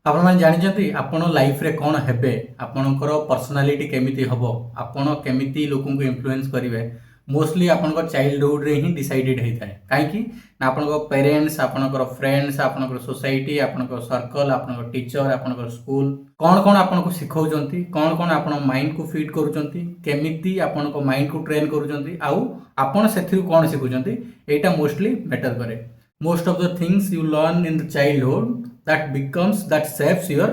आपन जानी आपण लाइफ रे कौन हेबे आपणकर पर्सनालीटी केमिति हबो आपण केमिति लोकन को इन्फ्लुएंस करिवे मोस्टली आपणकर चाइल्डहुड रे ही डिसाइडेड होता है कहीं ना आपणकर पेरेंट्स आपणकर फ्रेंड्स आपणकर सोसाइटी आपणकर सर्कल आपणकर टीचर आपणकर स्कूल कौन कौन आपन को सिखाउचंती कौन कौन आपण माइंड को फीड करूचंती केमिति आपण को माइंड को ट्रेन करूचंती आउ आपण सेथिरु कौन सिखुचंती एटा मोस्टली मैटर करे most of the things you learn in the childhood that shapes your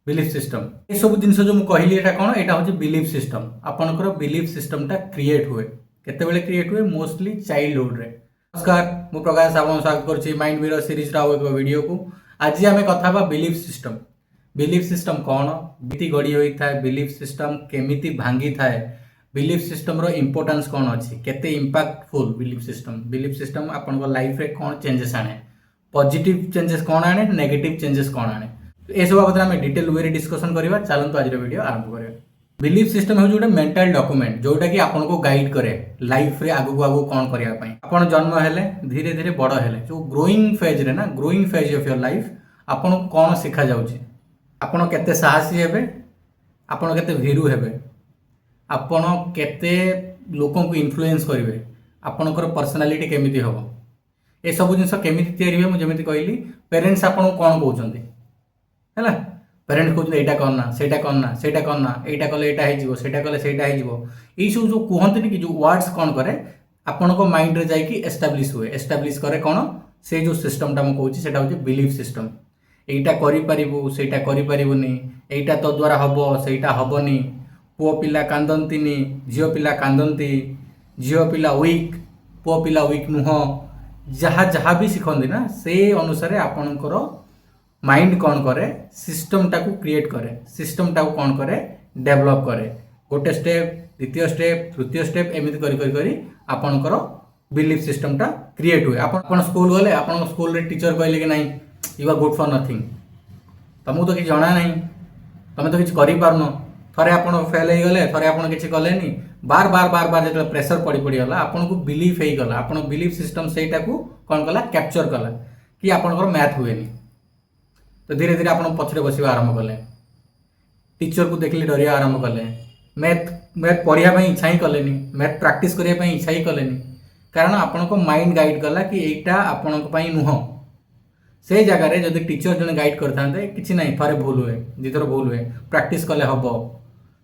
belief system ये सब जिन जो मुझे कहली एटा कौन एटा हूँ बिलीफ सिस्टम आपनकर बिलीफ सिस्टम टा क्रिएट हुए केतेबेले क्रिएट हुए मोस्टली चाइल्डहुड रे। नमस्कार मु प्रकाश आपन स्वागत करछि माइंड मिरर सीरीज रा एक वीडियो को। आज आमे कथा बा बिलीफ सिस्टम कौन बीती गड़ी होई थाए बिलीफ सिस्टम केमिति भांगी थाए बिलीफ सिस्टम रो इंपोर्टेंस कौन अच्छी केते इंपैक्टफुल बिलीफ सिस्टम आपन को लाइफ रे कौन चेंजेस आने पॉजिटिव चेंजेस कौन आने नेगेटिव चेंजेस कौन आने ए सब बाबत में डिटेल वे डिस्कशन करबा। चलंतु आज वीडियो आरंभ करिया। बिलीफ सिस्टम है जोटा मेंटल डॉक्यूमेंट जोटा कि आपन को गाइड करे लाइफ रे आगु आगु कौन करिया पई आपन जन्म हेले धीरे धीरे बड़ हेले जो ग्रोइंग फेज रे ना growing phase of your life आपन को कौन सिखा जाउची आपन केते साहसी हेबे आपन केते भीरू हेबे आपण केते लोक को इन्फ्लुएंस करेंगे आपणकर पर्सनालीटी केमिति हम ए सब जिन केमिति तैयारी हुए मुझे कहली पेरेंट्स आपन कौन कहते है पेरेंट्स कहते यहाँ करना सेटा करना सेटा करना यहाँ कले यहाँ होटा कले सेटा यही सब जो कहते कि जो वर्ड्स कौन करे आपण को माइंड रे जाइए एस्टाब्लीश हुए एस्टाब्लीश करे कौन से जो सिस्टमटा मुझे कहूँ से हूँ बिलीफ सिस्टम यहाँ करें यहाँ तो द्वारा हम सेटा हेनी पुओ पिला कांदंतीनी झील पिला कांदंती झील पिला वीक पुओ पिला वीक नुह जहाँ जहाँ भी शिखती ना से अनुसार आपणकर माइंड कौन करे सिस्टमटा को क्रिएट करे सिस्टमटा को कौन करे डेवलप करे गोटे स्टेप द्वितीय स्टेप तृतीय स्टेप एमती करी आपणकर बिलीफ सिस्टमटा क्रिएट हुए। आप स्कूल गले आप स्कूल रे टीचर कहले कि नहीं you are good for nothing तुमको तो किसी जना ना तुम तो किसी कर थरे आप फेल हो गले थरे आप किसी कलेनी बार बार बार बार जो प्रेसर पड़गला आपन को बिलीफ हो गला आप बिलीफ सिस्टम से कौन कला कैप्चर कला कि आपंकर मैथ हुए तो धीरे धीरे आप पछरे बसवा आरंभ कले टीचर को देखले डरिया आरंभ कले मैथ पढ़िया इच्छा ही कले मैथ प्रैक्टिस करने इच्छा ही कले कारण आपण को माइंड गाइड कला कि एटा आपण नुह से जगह जब टीचर जन गाइड करते कि ना थरे भूल हुए दुथर भूल हुए प्रैक्टिस कले हम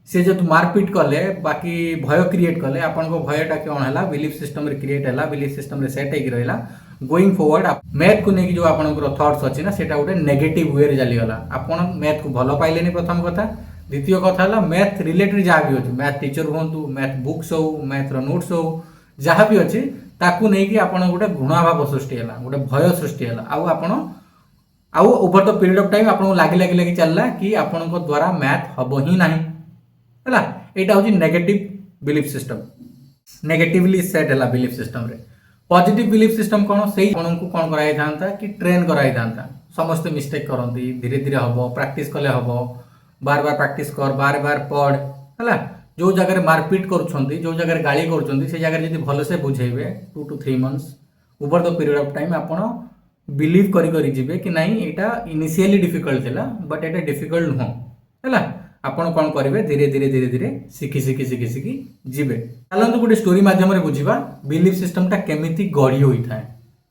सी जो मारपिट कले बाकी भय क्रिएट कले आपण को भयटा कौन है बिलीफ सिस्टम रे क्रिएट है बिलीफ सिस्टम रे सेट हो रहा गोइंग फॉरवर्ड मैथ को लेकिन जो आपंकर थट्स अच्छी ना सेटा गोटे नेगेटिव वे चलीगला आपन मैथ को भल पाइले प्रथम कथा द्वितीय कथा है मैथ रिलेटेड जहाँ भी अच्छे मैथ टीचर हूँ मैथ बुक्स हो मैथ नोट्स हो जहाँ भी अच्छी ताकू नहीं आपन गोटे घृणाभाव सृष्टि है गोटे भय सृष्टि है आउ over the period of time आपको लगी चलला कि आपण द्वारा मैथ हम ही ना है यहाँ हूँ negative belief system negatively set है बिलीफ सिस्टम रे। पॉजिटिव बिलीफ सिस्टम कौन से को कौन कराई था कि ट्रेन कराई था समस्त मिस्टेक करती धीरे धीरे हम प्रैक्टिस कले हम बार बार प्रैक्टिस कर बार बार पढ़ है जो जगह मारपिट करुँच जो जगह गाड़ी कर जगह जब भलसे बुझेबे 2 to 3 months over the period of time आपड़ बिलीव करी जिबे कि नहीं यहाँ इनिशियली डिफिकल्ट थिला बट एटा डिफिकल्ट नुह है आपड़ कौन करेंगे धीरे धीरे धीरे धीरे शिखी शिखी शिखी शिखी जीवे। चलते गोटे स्टोरी मध्यम बुझा बिलीफ सिस्टमटा केमिति गढ़ी होता है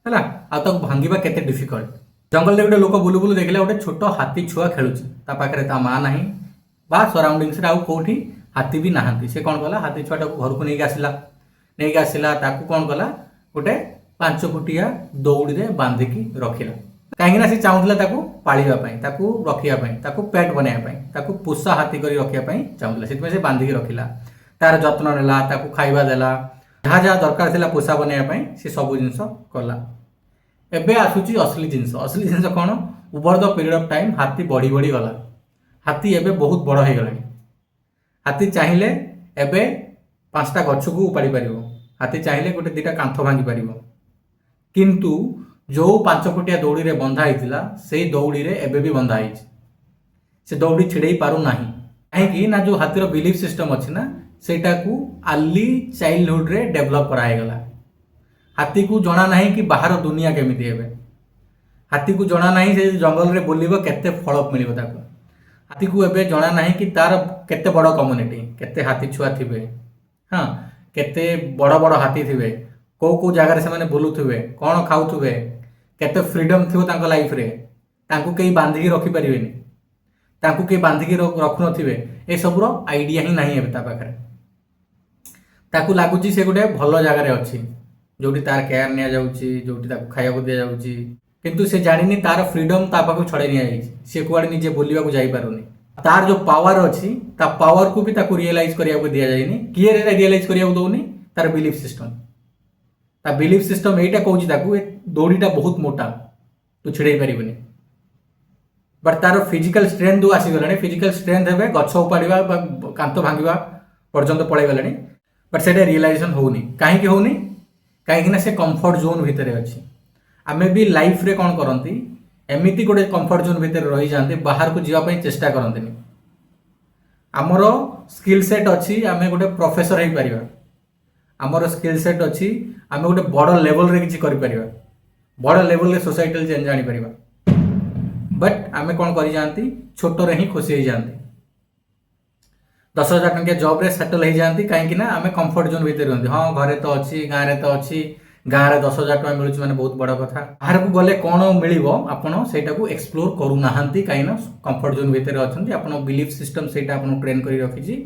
आ भांगा केते डिफिकल्ट। जंगल गोटे लोक बुलू बुलू देखला गोटे छोट हाथी छुआ खेलुची ता पाखरे ता माँ ना बा सराउंडिंग्स आउ कौटी हाथी भी नहांती से कौन कला हाथी छुआटा को घर को नहीं आसला ताकू कौन कला गोटे 5 फुटिया दौड़ी रे बांधिकी रखिला कहीं से चाहूला पालिबा रखापी पेट बनवाई पोषा हाथी कर रखापी चाहूला से बांधिकी रखिला तार जत्न नेला खाइबा देला जहाँ जहाँ दरकार थिला पोषा बनवाई से सब जिन कला। एबे आसुची असली जिनस कौन over the period of time हाथी बढ़ी बढ़ी गला हाथी एबे बहुत बड़ हो गला हाथी चाहिए एबे 5टा गछ को उपाड़ी पार हाथी चाहिए गोटे 2टा कांथ भांगी पार किंतु जो 5 फुटिया दौड़ी रे बंधा होता से दौड़ी रे एबे भी बंधा से दौड़ी छिड़े पारू नाही कहीं ना जो हाथीर बिलीफ सिस्टम अच्छी ना सेटा को अर्ली चाइल्डहुड रे डेवलप करागला हाथी को जना ना कि बाहर दुनिया केमिति हेबे हाथी को जना नहीं से जंगल रे बुलिबो केते फल मिलिबो ताको। हाथी को एबे जना नहीं कि तार केते बड़ कम्युनिटी, केते हाथी छुआ थिबे, हाँ केते बड़ बड़ हाथी थिबे, को जगह से माने बुलुथिबे, कौन खाउथिबे, केते फ्रीडम थिबो तांको लाइफ रे, तांको केही बांधिकी रखि परिबेनी, तांको केही बांधिकी रखु नथिबे, ए सबरो आइडिया ही नाही एबे ता पाखरे। ताकू लागुची से गोटे भल जगार अच्छी जोटी तार केयर निया जाउची, जोटी ताकू खाइବାକୁ दिया जाउची, किंतु से जानिनी तार फ्रीडम ता पाखु छड़े निया जाइछि, से कुआडे निजे बोलिबा को जाई पारुनी। तार जो पावर अच्छी ता पावर को भी ताकू रियलाइज करिया को दिया जाइनी। किए रे रियलाइज करिया को दउनी? तार बिलीफ सिस्टम। ता बिलीफ सिस्टम एटा कहूची ताकू ए दौड़ीटा बहुत मोटा, तू छिड़े पारिबनी। बट तार फिजिकल स्ट्रेंथ जो आसी गलानी, फिजिकल स्ट्रेंथ हेबे गछ उपाड़िबा कांत भांगिबा पर्यंत पळै गलानी, बट सेटा रियलाइजेशन होउनी। काहे कि होउनी? काहे कि ना से कंफर्ट जोन भितरे अछि। आमे भी लाइफ रे कोन करंती, एमिति गोटे कंफर्ट जोन भितरे रहि जानते, बाहर को जीवा पई चेष्टा करंतनी। हमर स्किल सेट अछि, आमे गोटे प्रोफेसर हेई परिबा। हमर स्किल सेट अछि, आमे गोटे बड़ लेवल रे किछि करि परिबा, बड़ लेवल रे सोसाइटल चेंज जानि परिबा। बट आमे कोन करि जानती, छोटो रे ही खुशी हेई जानती, 10,000 टंकिया जॉब रे सेटल हो जाती। कहीं ना आम कंफर्ट जोन भितर रहती, हाँ घरे तो अच्छी, गाँव में तो अच्छी, गाँव में 10,000 टका मिलूँ माने बहुत बड़ कथा। बाहर को गले कौन मिल आपड़ से एक्सप्लोर करूना कहीं कंफर्ट जोन भितर अच्छा। आप बिलीफ सिस्टम से ट्रेन कर रखी,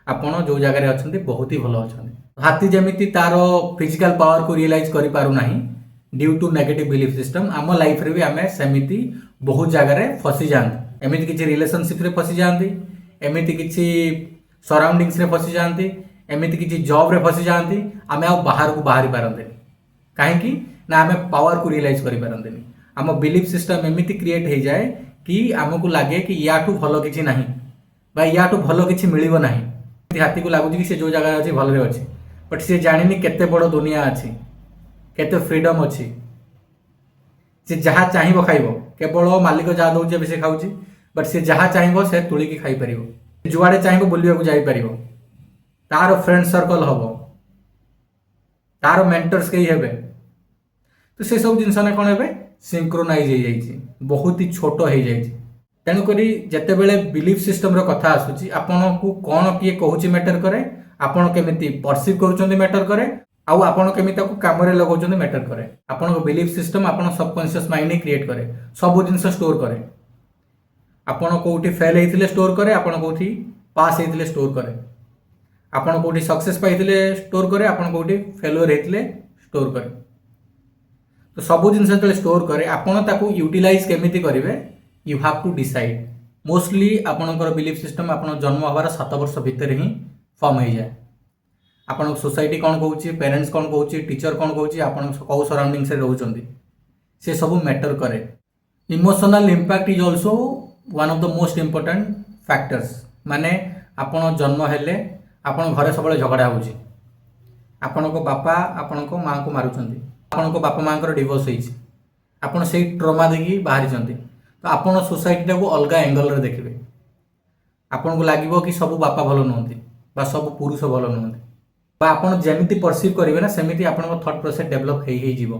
आपड़ जो जगह अच्छा बहुत ही भल अच्छा। हाथी जमी तार फिजिकल पावर को रियलाइज कर पारना due to negative belief system. आम लाइफ रे भी आम सेमती बहुत जगह फसी जाती, एमती किसी रिलेशनशिप रे फसी जाती, एमती किसी सराउंडिंग्स रे फसी जाती, एमती किसी जॉब रे फसी जाती। आम आ बाहर को बाहरी पारते कहीं ना आम पावर को रियलाइज कर पारते। आम बिलीफ सिस्टम एमती क्रिएट हो जाए कि आमको लगे कि याठू भल किसी ना, याठू भल किसी मिल ना। हाथी को लगुच कि से जो जगह अच्छी भल अच्छी, बट सी जानी केते बड़ दुनिया अच्छी, केते फ्रीडम अच्छी। सी जहाँ चाहब खाइब, केवल मालिक जहाँ दौर से खाऊँ, बट सी जहाँ चाहब से तुलिकी खाई पार, जुआड़े चाहब बुलवाक जापर, तार फ्रेंड सर्कल हम, तार मेंटर्स कई हेबे। तो से सब जिनस ना कौन है सिंक्रोनाइज हो जाइए, बहुत ही छोट हो जाए। तेणुक जिते बड़े बिलीफ सिस्टम रो कथा आसूची, आपन को कौन किए कहूँ मैटर करे, आपन केमिति परसीव करूछन्ती मैटर करे, आउ आपन केमिति ताकू काम रे लगाउछन्ती मैटर करे। आपन को बिलीफ सिस्टम आपन सबकॉन्शियस माइंड ही क्रिएट करे, सब जिनस स्टोर करे। आपन कोठी फेल होइथिले स्टोर करे, आपन कोठी पास होइथिले स्टोर करे, आपन कोठी सक्सेस पाइथिले स्टोर करे, आपन कोठी फेलियर होइथिले स्टोर करे। तो सब जिनस जतले स्टोर करे, आपन ताकू यूटिलाइज केमिति करिवे, you have to decide. Mostly आपनकर बिलीफ सिस्टम आपन जन्म हबार 7 वर्ष भितर ही फॉर्म हो जाए। आपन सोसाइटी कौन कहूँ, पेरेंट्स कौन कहूँ, टीचर कौन कहूँ, आपन कौ सराउंडिंग से रहउछन्ती, से सब मैटर करे। Emotional impact is also one of the most important factors. माने आपन जन्म हेले आपन घरे सब झगड़ा होउची, आपन को बापा आपन को माँ को मारुचंती, आपन को बापा माँ डिवोर्स होइची, आपन से ट्रॉमा देखि बाहरी चंती। तो आपन सोसाइटी को अलग एंगल रे देखिबे, आपन को लागिबो कि सब बापा भलो नहंती बा सब पुरुष भलो नहंती, बा आपन जेमिति परसीव करिवे ना सेमिति आपन को थॉट प्रोसेस डेवलप हेई जीवो।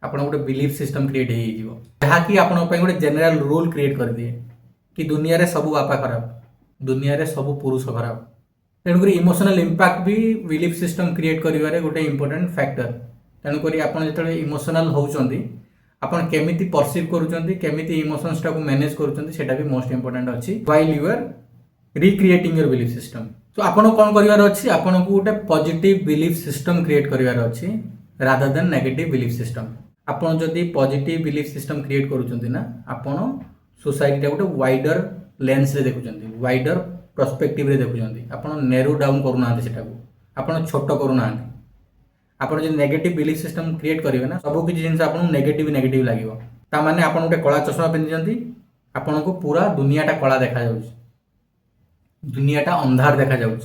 आपन गोटे बिलीफ सिस्टम क्रिएट हेई जीवो, जहा कि आपन पय गोटे जनरल रूल क्रिएट कर दिए कि दुनिया रे सब बापा खराब, दुनिया रे सब पुरुष खराब। तेणुक इमोशनल इंपैक्ट भी बिलीफ सिस्टम क्रिएट करिवारे गोटे इंपोर्टेंट फैक्टर। तेणुक आपन जेतले इमोशनल होउचंती, आपन केमिति परसीव करूचंती, केमिति इमोशंस टाको मैनेज करूचंती, सेटा भी मोस्ट इंपोर्टेंट अछि while you are recreating your belief system. तो आपन कोन करिवार अछि, आपन को गोटे पॉजिटिव बिलीफ सिस्टम क्रिएट करिवार अछि rather than negative belief system. आपन जदि पॉजिटिव बिलीफ सिस्टम क्रिएट करूचंती ना, आपन सोसाइटी टा गोटे वाइडर लेंस रे देखुचंती, वाइडर पर्सपेक्टिव रे देखुचंती। आपन नैरो डाउन करूना सेटाको, आपन छोट करूना। आपन जे नेगेटिव बिलीफ सिस्टम क्रिएट करिवे ना, सब किछि जिंस आपन नेगेटिव नेगेटिव लागिवो। ता माने आपन गोटे कला चश्मा पिन्दिचंती, आपन को पूरा दुनियाटा कला देखा जाउछ, दुनियाटा अंधार देखा जाउछ।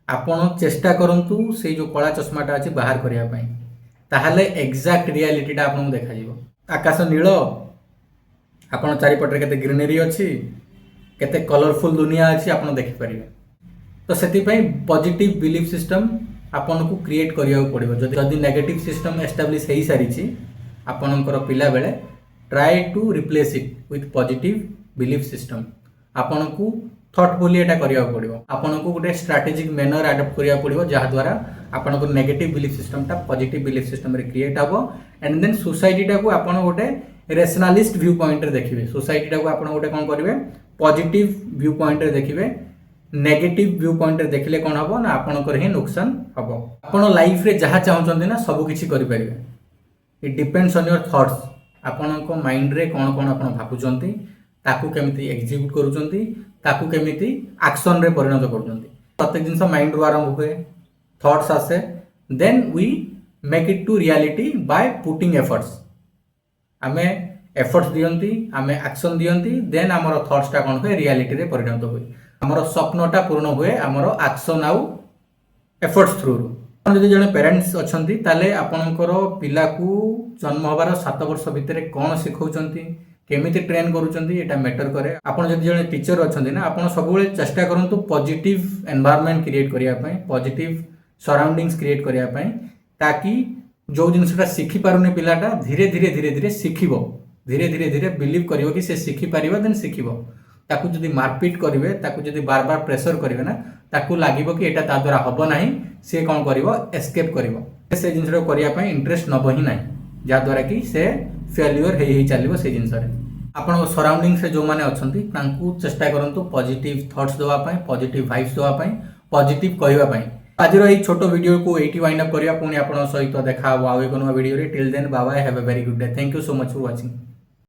आपन चेष्टा करंतु से जो कला चश्माटा अछि बाहर करिया पई, ताहाले एक्जाक्ट रियलिटीटा आपन देखा जिवो। आकाश नील, आपन चारिपटरे केते ग्रीनरी अछि, केते कलरफुल दुनिया अछि आपन देखि परिबे। तो सेति पई पॉजिटिव बिलीफ सिस्टम आपन को क्रिएट करिया पड़िबो। जदि नेगेटिव सिस्टम एस्टैब्लिश हेई सारिछि, ଆପଣଙ୍କର ପିଲା ବେଲେ try to replace it with positive belief system आपनको थॉटफुली एटा करिया पड़िबो आपनको गोटे स्ट्रेटेजिक मैनर अडॉप्ट करिया पड़िबो जहा द्वारा आपनको नेगेटिव बिलीफ सिस्टम टा पॉजिटिव बिलीफ सिस्टम रे क्रिएट हबो एंड देन सोसाइटी टा को आपण गोटे रेशनलिस्ट व्यू पॉइंट रे देखिबे सोसाइटी टा को आपण गोटे कोन करिवे पॉजिटिव व्यू पॉइंट रे देखिबे नेगेटिव व्यू पॉइंट रे देखले कोन हबो ना आपनकर ही नुकसान हबो आपण लाइफ रे जहा चाहउछन ना सब किछि करि परिबे it depends on your thoughts आपणको माइंड रे कोन कोन आपण भाबुचंती ताकू केमिति एग्जीक्यूट करूचंती ताकू केमिति एक्शन रे परिणत करूचंती प्रत्येक जिंस माइंड रो आरंभ हुए थॉट्स आसे then we make it to reality by putting efforts आमे एफर्ट्स दियंती आमे एक्शन दियंती देन हमर थॉट्स टा कोन हुए रियलिटी रे परिणत हुए हमर स्वप्नटा पूर्ण हुए हमर एक्शन आउ एफर्ट्स थ्रू जदि जड़े पेरेन्ट्स अच्छी ताले आपणकर पिला को जन्म हबार 7 वर्ष भितर कौन शिखौचंती केमिति ट्रेन करूचंती एटा मैटर करे आपण जदि जड़े टीचर अच्छी ना आपण सब चेष्टा करंतु पॉजिटिव एनवायरनमेंट क्रिएट करिया पई पॉजिटिव सराउंडिंग्स क्रिएट करिया पई ताकि जो जिनसटा शिखि पारुनी पिलाटा धीरे धीरे धीरे धीरे शिखिबो धीरे धीरे धीरे बिलीव करिवो कि से शिखि पारिबो देन शिखिबो ताकू जदि मारपीट करिवे ताकू जदि बार बार प्रेशर करिवे ना ताकू लागिबो कि एटा ता द्वारा हबो नाही से कोन करिवो एस्केप करिवो से जिनसटा करिया पई इंटरेस्ट नबो ही नाही जा द्वारा कि से फेल्युअर हे चलिबो से जिनस रे आपण सराउंडिंग से जो माने अछंती तांकू चेष्टा करंतु पॉजिटिव थॉट्स देवा पई पॉजिटिव वाइब्स देवा पई पॉजिटिव कहवा पई आज रो ए छोटो वीडियो को एटी वाइंड अप करिया पुनी आपण सहित देखा हबो आ एक नो वीडियो रे till then bye bye have a very good day thank you so much for watching.